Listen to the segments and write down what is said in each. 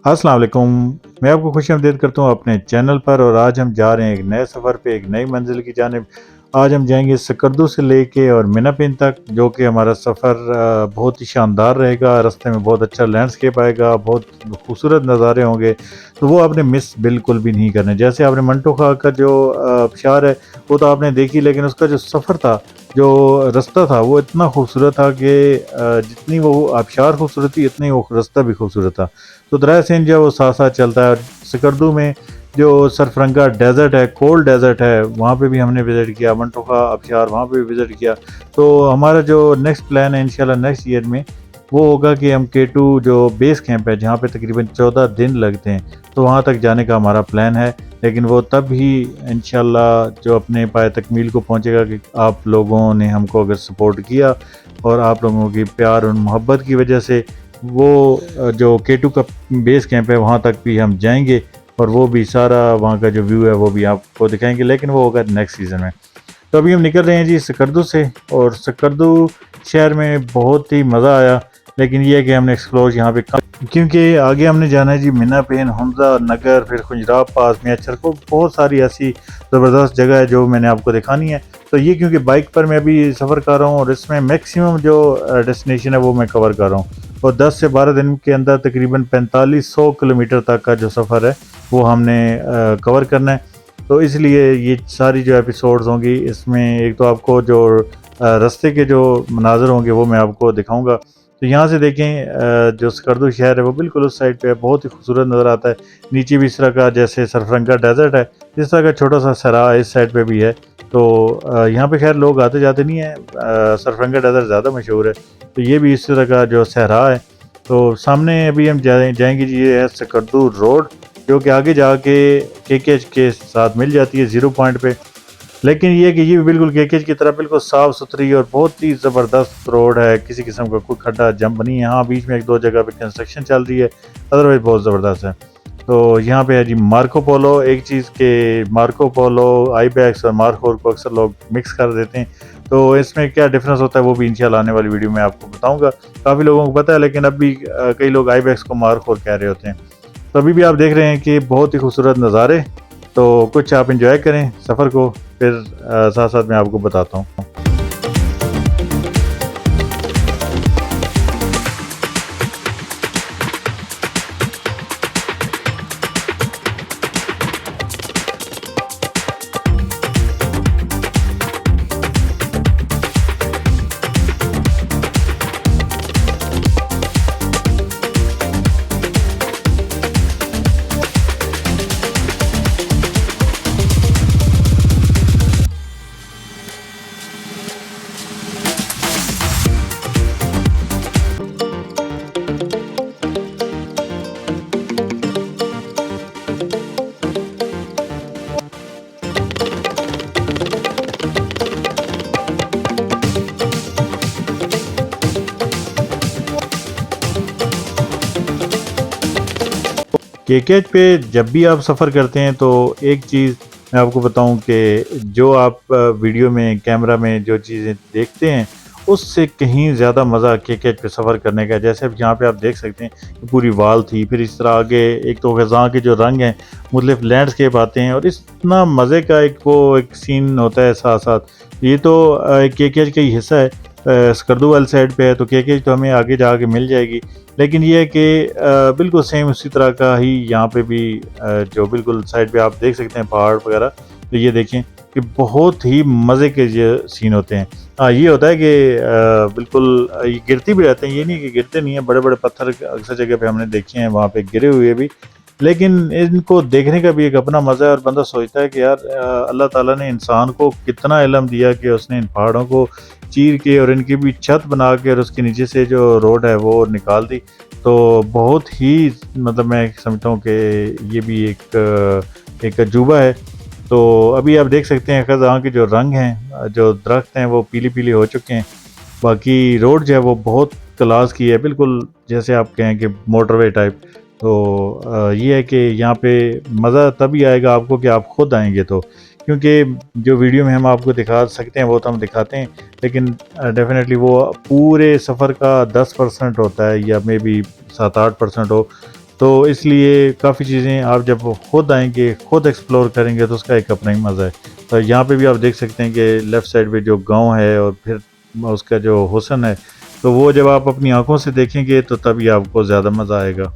अस्सलाम वालेकुम। मैं आपको खुशामदीद करता हूँ अपने चैनल पर। और आज हम जा रहे हैं एक नए सफ़र पे, एक नई मंजिल की जानिब। आज हम जाएंगे सकरदू से लेके और मिनापिन तक, जो कि हमारा सफ़र बहुत ही शानदार रहेगा। रास्ते में बहुत अच्छा लैंडस्केप आएगा, बहुत खूबसूरत नज़ारे होंगे, तो वो आपने मिस बिल्कुल भी नहीं करने। जैसे आपने मंटो खा का जो आबशार है वो तो आपने देखी, लेकिन उसका जो सफ़र था, जो रास्ता था, वो इतना खूबसूरत था कि जितनी वो आबशार खूबसूरत थी उतनी वो रास्ता भी खूबसूरत था। तो दरिया सिंध जो है वो साथ साथ चलता है। और सकरदू में जो सरफरंगा डेजर्ट है, कोल्ड डेजर्ट है, वहाँ पे भी हमने विज़िट किया। मंटोखा आबशार वहाँ पे भी विज़िट किया। तो हमारा जो नेक्स्ट प्लान है इंशाल्लाह नेक्स्ट ईयर में, वो होगा कि हम K2 जो बेस कैंप है, जहाँ पे तकरीबन 14 दिन लगते हैं, तो वहाँ तक जाने का हमारा प्लान है। लेकिन वो तब ही इंशाल्लाह जो अपने पाए तकमील को पहुँचेगा कि आप लोगों ने हमको अगर सपोर्ट किया और आप लोगों की प्यार और मोहब्बत की वजह से वो जो K2 का बेस कैंप है वहाँ तक भी हम जाएंगे, और वो भी सारा वहाँ का जो व्यू है वो भी आपको दिखाएंगे, लेकिन वो होगा नेक्स्ट सीज़न में। तो अभी हम निकल रहे हैं जी सकरदू से। और सकरदू शहर में बहुत ही मज़ा आया, लेकिन ये है कि हमने एक्सप्लोर यहाँ पे कम, क्योंकि आगे हमने जाना है जी मिनापिन, हमजा नगर, फिर खुजराब पास, मियाचर को, बहुत सारी ऐसी ज़बरदस्त जगह है जो मैंने आपको दिखानी है। तो ये क्योंकि बाइक पर मैं अभी सफ़र कर रहा हूँ और इसमें मैक्सिमम जो डेस्टिनेशन है वो मैं कवर कर रहा हूँ। और 10 से 12 दिन के अंदर तकरीबन 4500 किलोमीटर तक का जो सफ़र है वो हमने कवर करना है। तो इसलिए ये सारी जो एपिसोड्स होंगी, इसमें एक तो आपको जो रास्ते के जो मनाज़र होंगे वो मैं आपको दिखाऊंगा। तो यहाँ से देखें, जो सकरदू शहर है वो बिल्कुल उस साइड पे है, बहुत ही खूबसूरत नज़र आता है। नीचे भी इस तरह का जैसे सरफरंगा डेजर्ट है, इस तरह का छोटा सा सरा इस साइड पे भी है। तो यहाँ पे खैर लोग आते जाते नहीं हैं, सरफरंगा डेजर्ट ज़्यादा मशहूर है। तो ये भी इस तरह का जो सहरा है। तो सामने अभी हम जाएंगे जी, ये है सकरदू रोड, जो कि आगे जाके KKH के साथ मिल जाती है 0 पॉइंट पे। लेकिन ये कि ये भी बिल्कुल KKH की तरह बिल्कुल साफ़ सुथरी और बहुत ही ज़बरदस्त रोड है, किसी किस्म का कोई खड्डा जंप नहीं है। यहाँ बीच में एक दो जगह पे कंस्ट्रक्शन चल रही है, अदरवाइज़ बहुत ज़बरदस्त है। तो यहाँ पे है जी मार्को पोलो। एक चीज़ के मार्को पोलो, आईबैक्स और मार्कोर को अक्सर लोग मिक्स कर देते हैं, तो इसमें क्या डिफरेंस होता है वो भी इंशाल्लाह आने वाली वीडियो में आपको बताऊंगा। काफ़ी लोगों को पता है, लेकिन अब भी कई लोग आईबैक्स को मार्कोर कह रहे होते हैं। तो अभी भी आप देख रहे हैं कि बहुत ही खूबसूरत नज़ारे। तो कुछ आप इंजॉय करें सफ़र को, फिर साथ साथ मैं आपको बताता हूँ। KKH पे जब भी आप सफ़र करते हैं तो एक चीज़ मैं आपको बताऊं कि जो आप वीडियो में, कैमरा में जो चीज़ें देखते हैं, उससे कहीं ज़्यादा मज़ा KKH पे सफ़र करने का है। जैसे अब यहाँ पे आप देख सकते हैं कि पूरी वाल थी, फिर इस तरह आगे एक तो ख़ज़ां के जो रंग हैं, मुख्तलिफ लैंडस्केप आते हैं, और इतना मज़े का एक सीन होता है साथ साथ। ये तो KKH का ही हिस्सा है। सकरदू वाली साइड पे है, तो KKH तो हमें आगे जाके मिल जाएगी। लेकिन ये है कि बिल्कुल सेम उसी तरह का ही यहाँ पे भी जो बिल्कुल साइड पे आप देख सकते हैं पहाड़ वगैरह। तो ये देखें कि बहुत ही मज़े के ये सीन होते हैं। हाँ, ये होता है कि बिल्कुल ये गिरती भी रहते हैं, ये नहीं कि गिरते नहीं है। बड़े बड़े पत्थर अक्सर जगह पे हमने देखे हैं वहाँ पे गिरे हुए भी, लेकिन इनको देखने का भी एक अपना मज़ा है। और बंदा सोचता है कि यार अल्लाह ताला ने इंसान को कितना इल्म दिया कि उसने इन पहाड़ों को चीर के और इनकी भी छत बना के और उसके नीचे से जो रोड है वो निकाल दी। तो बहुत ही मतलब मैं समझता हूँ कि ये भी एक अजूबा है। तो अभी आप देख सकते हैं ख़ज़ां के जो रंग हैं, जो दरख्त हैं, वो पीली पीली हो चुके हैं। बाकी रोड जो है वो बहुत क्लास की है, बिल्कुल जैसे आप कहें कि मोटरवे टाइप। तो ये है कि यहाँ पे मज़ा तभी आएगा आपको कि आप खुद आएंगे तो, क्योंकि जो वीडियो में हम आपको दिखा सकते हैं वो तो हम दिखाते हैं, लेकिन डेफिनेटली वो पूरे सफ़र का 10% होता है, या मे बी 7-8% हो। तो इसलिए काफ़ी चीज़ें आप जब खुद आएंगे, खुद एक्सप्लोर करेंगे, तो उसका एक अपना ही मज़ा है। तो यहाँ पे भी आप देख सकते हैं कि लेफ़्ट साइड पे जो गांव है और फिर उसका जो हुस्न है, तो वो जब आप अपनी आंखों से देखेंगे तो तभी आपको ज़्यादा मज़ा आएगा।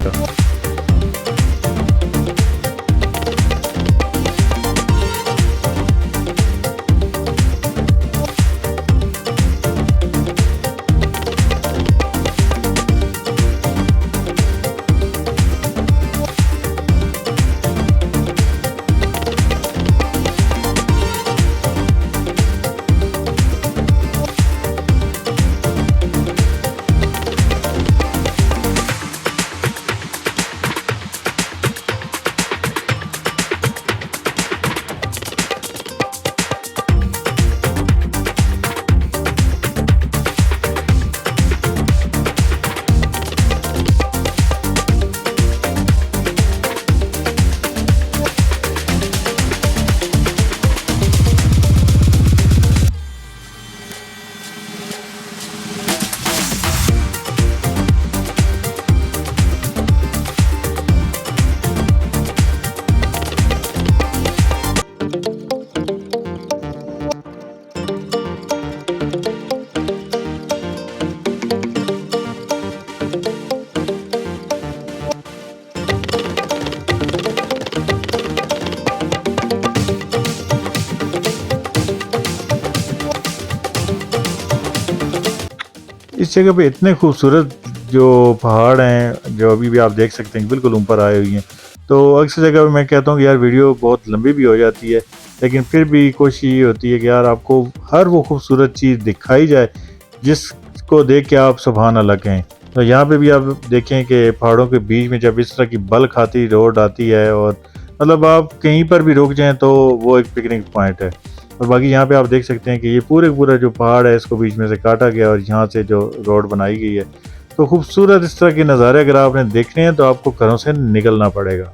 इस जगह पे इतने खूबसूरत जो पहाड़ हैं, जो अभी भी आप देख सकते हैं बिल्कुल ऊपर आए हुई हैं। तो अक्सर जगह पे मैं कहता हूँ कि यार वीडियो बहुत लंबी भी हो जाती है, लेकिन फिर भी कोशिश ये होती है कि यार आपको हर वो खूबसूरत चीज़ दिखाई जाए जिसको देख के आप सुभान अल्लाह कहें। तो यहाँ पे भी आप देखें कि पहाड़ों के बीच में जब इस तरह की बल खाती रोड आती है, और मतलब आप कहीं पर भी रुक जाएं तो वो एक पिकनिक पॉइंट है। और बाकी यहाँ पे आप देख सकते हैं कि ये पूरा जो पहाड़ है इसको बीच में से काटा गया और यहाँ से जो रोड बनाई गई है। तो खूबसूरत इस तरह के नज़ारे अगर आपने देखने हैं तो आपको घरों से निकलना पड़ेगा।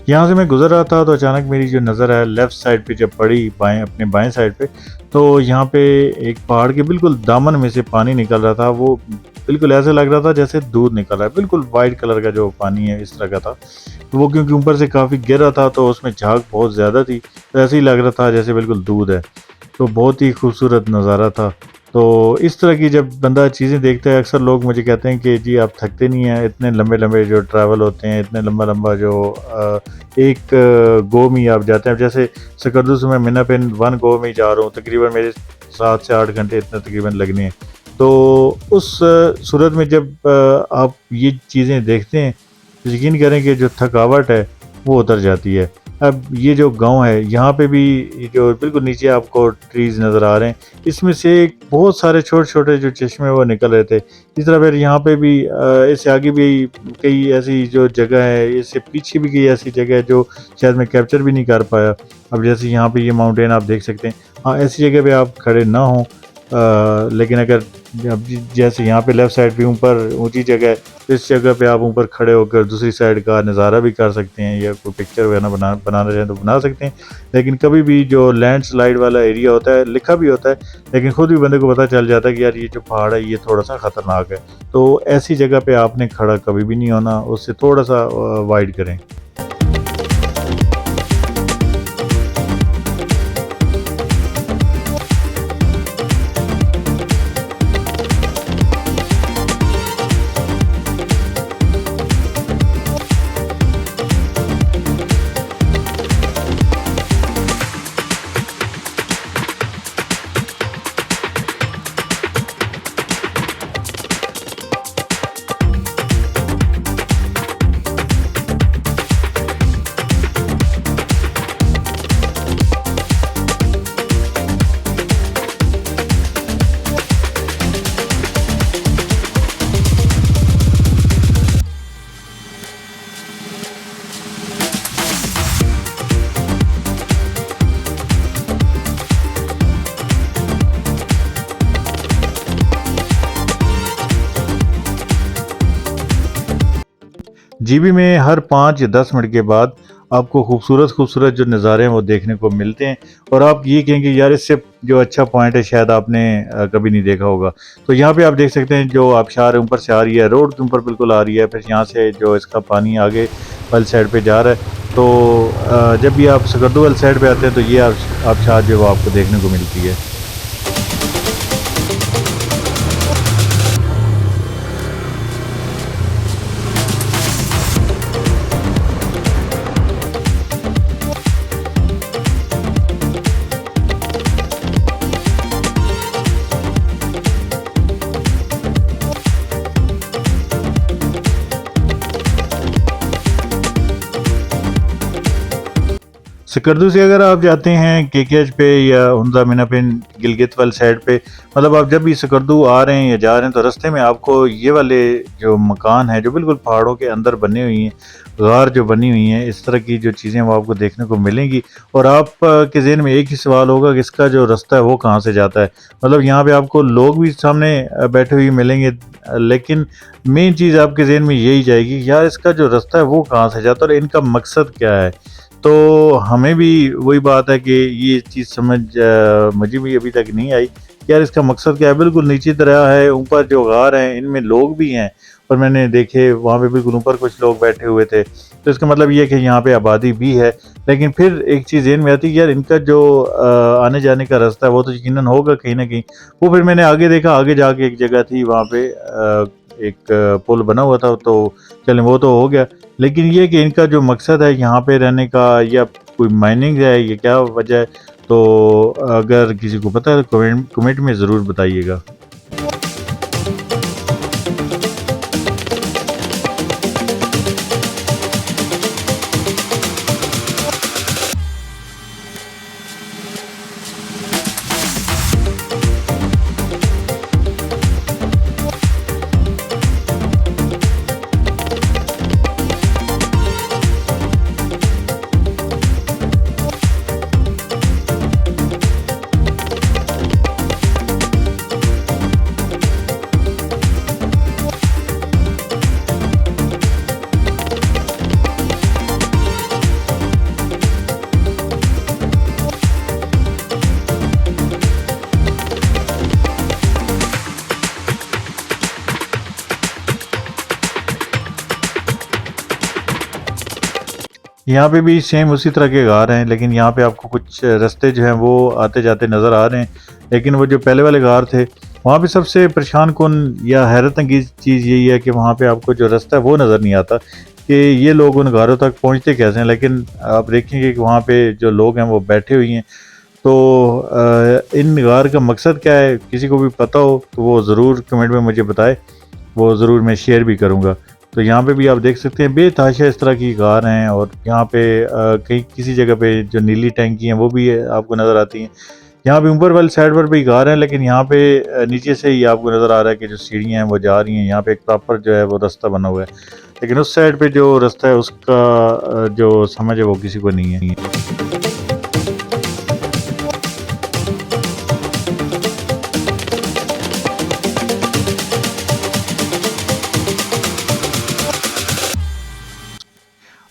यहाँ से मैं गुजर रहा था तो अचानक मेरी जो नज़र है लेफ़्ट साइड पे जब पड़ी, अपने बाएं साइड पे, तो यहाँ पे एक पहाड़ के बिल्कुल दामन में से पानी निकल रहा था। वो बिल्कुल ऐसे लग रहा था जैसे दूध निकल रहा है, बिल्कुल वाइट कलर का जो पानी है इस तरह का था। तो वो क्योंकि ऊपर से काफ़ी गिरा था तो उसमें झाग बहुत ज़्यादा थी, तो ऐसे ही लग रहा था जैसे बिल्कुल दूध है। तो बहुत ही खूबसूरत नज़ारा था। तो इस तरह की जब बंदा चीज़ें देखता है, अक्सर लोग मुझे कहते हैं कि जी आप थकते नहीं हैं, इतने लंबे लंबे जो ट्रैवल होते हैं, इतने लंबा लंबा जो एक गो में आप जाते हैं। जैसे सकरदू से मैं मिना पिन 1 गो में जा रहा हूँ, तकरीबन मेरे 7 से 8 घंटे इतने तकरीबन लगने हैं। तो उस सूरत में जब आप ये चीज़ें देखते हैं तो यकीन करें कि जो थकावट है वो उतर जाती है। अब ये जो गांव है यहाँ पे भी ये जो बिल्कुल नीचे आपको ट्रीज़ नज़र आ रहे हैं, इसमें से बहुत सारे छोटे छोटे जो चश्मे वो निकल रहे थे। इस तरह फिर यहाँ पे भी इससे आगे भी कई ऐसी जो जगह है, इससे पीछे भी कई ऐसी जगह है जो शायद मैं कैप्चर भी नहीं कर पाया। अब जैसे यहाँ पे ये माउंटेन आप देख सकते हैं, हाँ ऐसी जगह पे आप खड़े ना हों लेकिन अगर अब जैसे यहाँ पे लेफ़्ट साइड पे ऊपर ऊंची जगह है, तो इस जगह पे आप ऊपर खड़े होकर दूसरी साइड का नज़ारा भी कर सकते हैं, या कोई पिक्चर वगैरह बनाना चाहें तो बना सकते हैं। लेकिन कभी भी जो लैंडस्लाइड वाला एरिया होता है, लिखा भी होता है, लेकिन खुद भी बंदे को पता चल जाता है कि यार ये जो पहाड़ है ये थोड़ा सा ख़तरनाक है। तो ऐसी जगह पे आपने खड़ा कभी भी नहीं होना, उससे थोड़ा सा अवॉइड करें। जीबी में हर 5 या 10 मिनट के बाद आपको खूबसूरत खूबसूरत जो नज़ारे हैं वो देखने को मिलते हैं, और आप ये कहेंगे यार इससे जो अच्छा पॉइंट है शायद आपने कभी नहीं देखा होगा। तो यहाँ पे आप देख सकते हैं जो आबशार है ऊपर से आ रही है, रोड के ऊपर बिल्कुल आ रही है, फिर यहाँ से जो इसका पानी आगे वाली साइड पे जा रहा है। तो जब भी आप सकरदू वाली साइड पे आते हैं तो ये आबशार जो है वो आपको देखने को मिलती है। सकरदू से अगर आप जाते हैं केकेएच पे या हुंदा मिनापिन गिलगित वाली साइड पे, मतलब आप जब भी सकरदू आ रहे हैं या जा रहे हैं तो रास्ते में आपको ये वाले जो मकान है जो बिल्कुल पहाड़ों के अंदर बने हुई हैं, गार जो बनी हुई हैं, इस तरह की जो चीज़ें वो आपको देखने को मिलेंगी। और आप के ज़हन में एक ही सवाल होगा कि इसका जो रास्ता है वो कहाँ से जाता है। मतलब यहाँ पे आपको लोग भी सामने बैठे हुए मिलेंगे, लेकिन मेन चीज़ आपके ज़हन में यही जाएगी यार इसका जो रास्ता है वो कहाँ से जाता है और इनका मकसद क्या है। तो हमें भी वही बात है कि ये चीज़ समझ मुझे भी अभी तक नहीं आई कि यार इसका मकसद क्या है। बिल्कुल नीचे तरह है, ऊपर जो गार हैं इनमें लोग भी हैं, और मैंने देखे वहाँ पे बिल्कुल ऊपर कुछ लोग बैठे हुए थे, तो इसका मतलब ये है कि यहाँ पे आबादी भी है। लेकिन फिर एक चीज़ ज़हन में आती है कि यार इनका जो आने जाने का रास्ता है वो तो यकीनन होगा कहीं ना कहीं। वो फिर मैंने आगे देखा, आगे जाके एक जगह थी वहाँ पे एक पुल बना हुआ था, तो चलें वो तो हो गया। लेकिन ये कि इनका जो मकसद है यहाँ पे रहने का, या कोई माइनिंग है, ये क्या वजह है, तो अगर किसी को पता है तो कमेंट में ज़रूर बताइएगा। यहाँ पे भी सेम उसी तरह के गार हैं, लेकिन यहाँ पे आपको कुछ रास्ते जो हैं वो आते जाते नज़र आ रहे हैं। लेकिन वो जो पहले वाले गार थे वहाँ पे सबसे परेशान कुन या हैरत अंगेज़ चीज़ यही है कि वहाँ पे आपको जो रास्ता है वो नज़र नहीं आता कि ये लोग उन गारों तक पहुँचते कैसे हैं। लेकिन आप देखेंगे कि वहाँ पे जो लोग हैं वो बैठे हुए हैं। तो इन गार का मकसद क्या है, किसी को भी पता हो तो वो ज़रूर कमेंट में मुझे बताए, वो ज़रूर मैं शेयर भी करूँगा। तो यहाँ पे भी आप देख सकते हैं बेतहाशा इस तरह की कार हैं, और यहाँ पे कहीं किसी जगह पे जो नीली टैंकी हैं वो भी आपको नज़र आती हैं। यहाँ पे ऊपर वाली साइड पर भी कार हैं, लेकिन यहाँ पे नीचे से ही आपको नज़र आ रहा है कि जो सीढ़ियाँ हैं वो जा रही हैं। यहाँ पे एक प्रॉपर जो है वो रास्ता बना हुआ है, लेकिन उस साइड पे जो रास्ता है उसका जो समझ है वो किसी को नहीं है।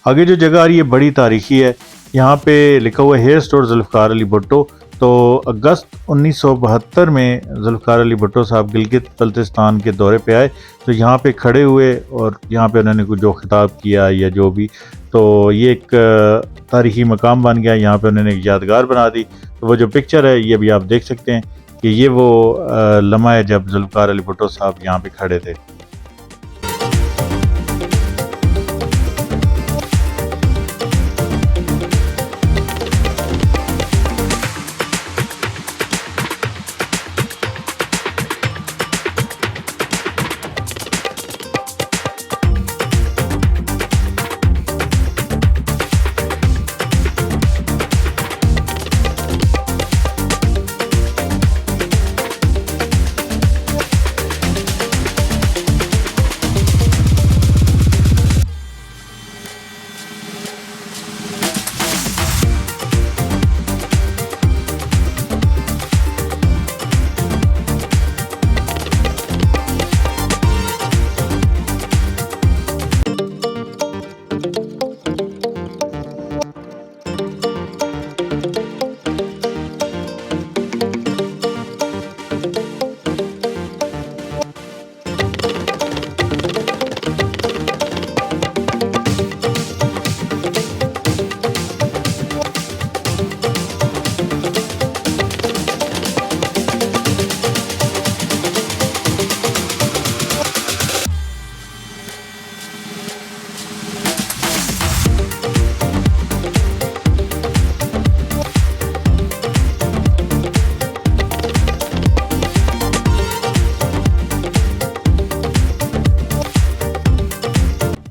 आगे जो जगह आ रही है बड़ी तारीखी है, यहाँ पे लिखा हुआ है हेयर स्टोर जुल्फ़िकार अली भुट्टो। तो अगस्त 1972 में जुल्फ़िकार अली भुट्टो साहब गिलगित बल्तिस्तान के दौरे पे आए, तो यहाँ पे खड़े हुए और यहाँ पे उन्होंने कुछ जो खिताब किया या जो भी, तो ये एक तारीखी मकाम बन गया। यहाँ पे उन्होंने एक यादगार बना दी। तो वो जो पिक्चर है ये भी आप देख सकते हैं कि ये वो लम्हा है जब जुल्फ़िकार अली भुट्टो साहब यहाँ पे खड़े थे।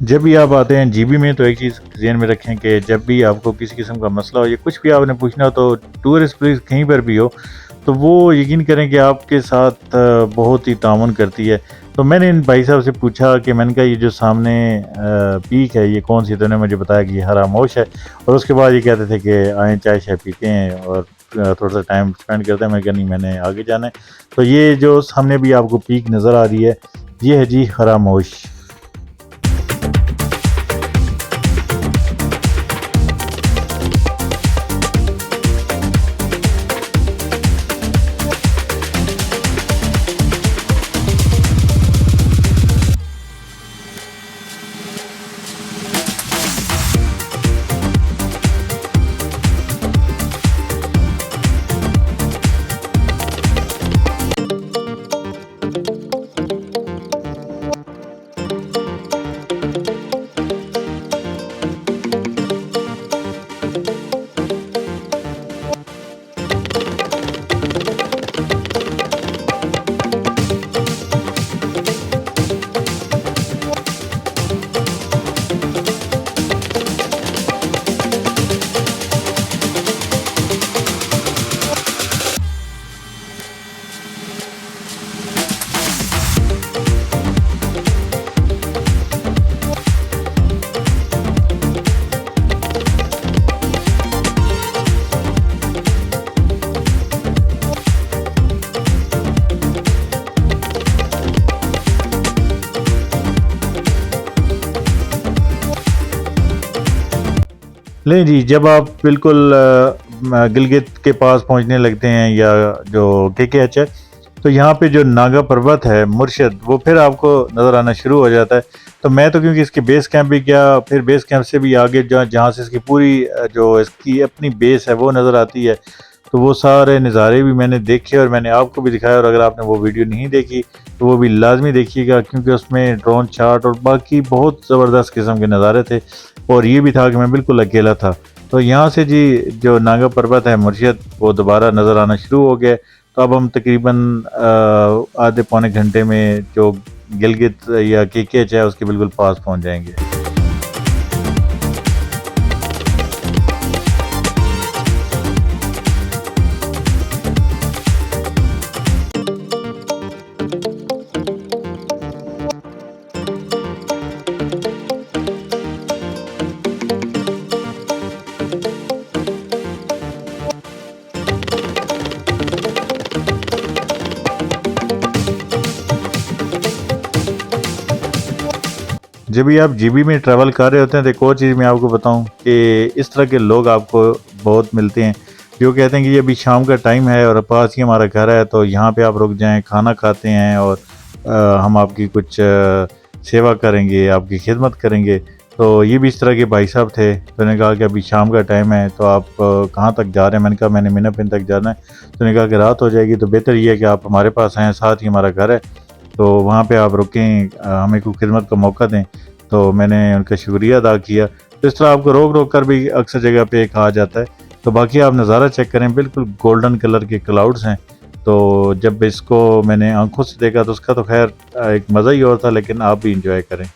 जब भी आप आते हैं जीबी में, तो एक चीज़ ध्यान में रखें कि जब भी आपको किसी किस्म का मसला हो या कुछ भी आपने पूछना हो, तो टूरिस्ट प्लेस कहीं पर भी हो, तो वो यकीन करें कि आपके साथ बहुत ही ताउन करती है। तो मैंने इन भाई साहब से पूछा कि मैंने कहा ये जो सामने पीक है ये कौन सी, तो उन्होंने मुझे बताया कि ये हरामोश है। और उसके बाद ये कहते थे कि आए चाय शाय पीते हैं और थोड़ा सा टाइम स्पेंड करते हैं। मैंने कहा नहीं, मैंने आगे जाना है। तो ये जो सामने भी आपको पीक नज़र आ रही है ये है जी हरामोश। नहीं जी, जब आप बिल्कुल गिलगित के पास पहुंचने लगते हैं या जो केकेएच है, तो यहाँ पे जो नागा पर्वत है मुर्शद, वो फिर आपको नज़र आना शुरू हो जाता है। तो मैं तो क्योंकि इसके बेस कैंप भी गया, फिर बेस कैंप से भी आगे जहाँ से इसकी पूरी जो इसकी अपनी बेस है वो नज़र आती है, तो वो सारे नज़ारे भी मैंने देखे और मैंने आपको भी दिखाया। और अगर आपने वो वीडियो नहीं देखी तो वो भी लाजमी देखिएगा, क्योंकि उसमें ड्रोन शॉट और बाकी बहुत ज़बरदस्त किस्म के नज़ारे थे। और ये भी था कि मैं बिल्कुल अकेला था। तो यहाँ से जी जो नागा पर्वत है मुर्शिद, वो दोबारा नज़र आना शुरू हो गया। तो अब हम तकरीबन आधे पौने घंटे में जो गिलगित या केकेएच है उसके बिल्कुल पास पहुँच जाएंगे। जब भी आप जीबी में ट्रैवल कर रहे होते हैं तो एक और चीज़ मैं आपको बताऊं कि इस तरह के लोग आपको बहुत मिलते हैं जो कहते हैं कि ये अभी शाम का टाइम है और पास ही हमारा घर है, तो यहाँ पे आप रुक जाएं, खाना खाते हैं और हम आपकी कुछ सेवा करेंगे, आपकी खिदमत करेंगे। तो ये भी इस तरह के भाई साहब थे। तो उन्होंने कहा कि अभी शाम का टाइम है, तो आप कहाँ तक जा रहे हैं? मैंने कहा मैंने मीना पिन तक जाना है। तो उन्होंने कहा कि रात हो जाएगी, तो बेहतर ये है कि आप हमारे पास आएँ, साथ ही हमारा घर है, तो वहाँ पे आप रुकें, हमें कोई खिदमत का मौका दें। तो मैंने उनका शुक्रिया अदा किया। तो इस तरह आपको रोक रोक कर भी अक्सर जगह पे कहा जाता है। तो बाकी आप नज़ारा चेक करें, बिल्कुल गोल्डन कलर के क्लाउड्स हैं। तो जब इसको मैंने आंखों से देखा तो उसका तो खैर एक मज़ा ही और था, लेकिन आप भी इंजॉय करें।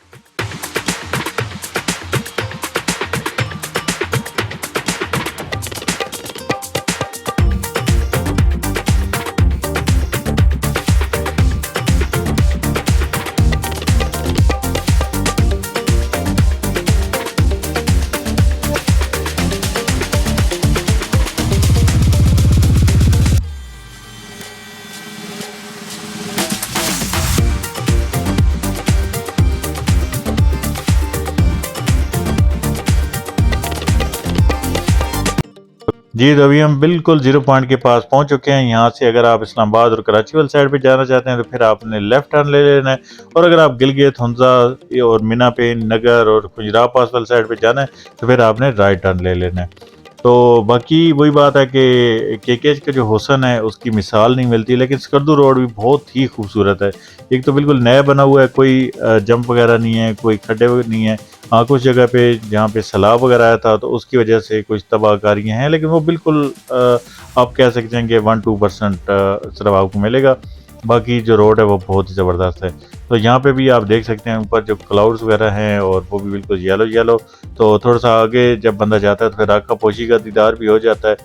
जी, तो अभी हम बिल्कुल ज़ीरो पॉइंट के पास पहुंच चुके हैं। यहाँ से अगर आप इस्लामाबाद और कराची वाली साइड पे जाना चाहते हैं तो फिर आपने लेफ़्ट टर्न ले लेना है, और अगर आप गिलगित, हुंज़ा और मीना पेन, नगर और खुजराह पास वाली साइड पे जाना है तो फिर आपने राइट टर्न ले लेना है। तो बाकी वही बात है कि केकेज का जो हुस्न है उसकी मिसाल नहीं मिलती, लेकिन स्कर्दू रोड भी बहुत ही खूबसूरत है। एक तो बिल्कुल नया बना हुआ है, कोई जंप वगैरह नहीं है, कोई खड्डे नहीं है। हाँ, कुछ जगह पे जहाँ पे सैलाब वगैरह आया था तो उसकी वजह से कुछ तबाहकारियाँ हैं, लेकिन वो बिल्कुल आप कह सकते हैं कि 1-2% सिर्फ आपको मिलेगा। बाकी जो रोड है वो बहुत ही ज़बरदस्त है। तो यहाँ पे भी आप देख सकते हैं ऊपर जो क्लाउड्स वगैरह हैं और वो भी बिल्कुल येलो येलो। तो थोड़ा सा आगे जब बंदा जाता है तो फिर आका पोशी का दीदार भी हो जाता है।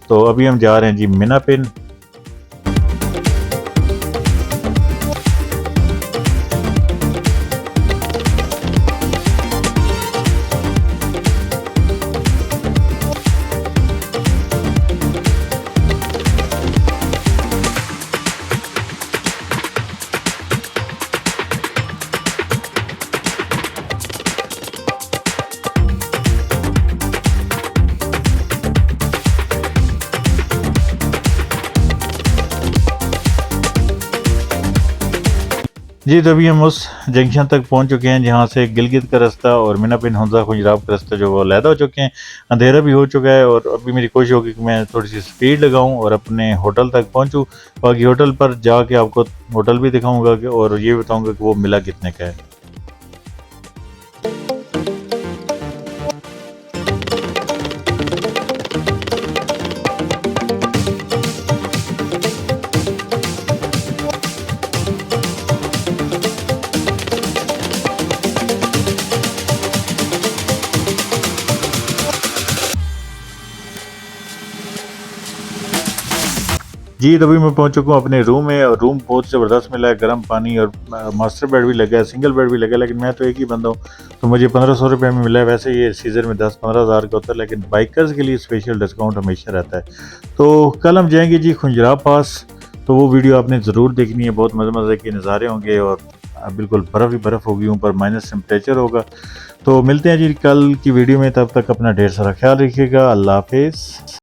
तो अभी हम जा रहे हैं जी मीना पिन। जी, तो अभी हम उस जंक्शन तक पहुंच चुके हैं जहां से गिलगित का रास्ता और मीना बिन हुंज़ा खुजराब का रास्ता जो वो अलहदा हो चुके हैं। अंधेरा भी हो चुका है और अभी मेरी कोशिश होगी कि मैं थोड़ी सी स्पीड लगाऊं और अपने होटल तक पहुंचूं। बाकी होटल पर जाके आपको होटल भी दिखाऊंगा कि और ये बताऊंगा कि वो मिला कितने का है। जी, तो अभी मैं पहुंच चुका हूँ अपने रूम में और रूम बहुत ज़बरदस्त मिला है, गर्म पानी और मास्टर बेड भी लगा है, सिंगल बेड भी लगा है, लेकिन मैं तो एक ही बंदा हूँ तो मुझे 1500 रुपये में मिला है। वैसे ये सीज़न में 10-15 हज़ार का होता है, लेकिन बाइकर्स के लिए स्पेशल डिस्काउंट हमेशा रहता है। तो कल हम जाएंगे जी खुजराह पास, तो वो वीडियो आपने ज़रूर देखनी है। बहुत मज़े मज़े के नज़ारे होंगे और बिल्कुल बर्फ़ ही बर्फ़ होगी, ऊपर माइनस टेम्परेचर होगा। तो मिलते हैं जी कल की वीडियो में, तब तक अपना ढेर सारा ख्याल रखिएगा। अल्लाह हाफिज़।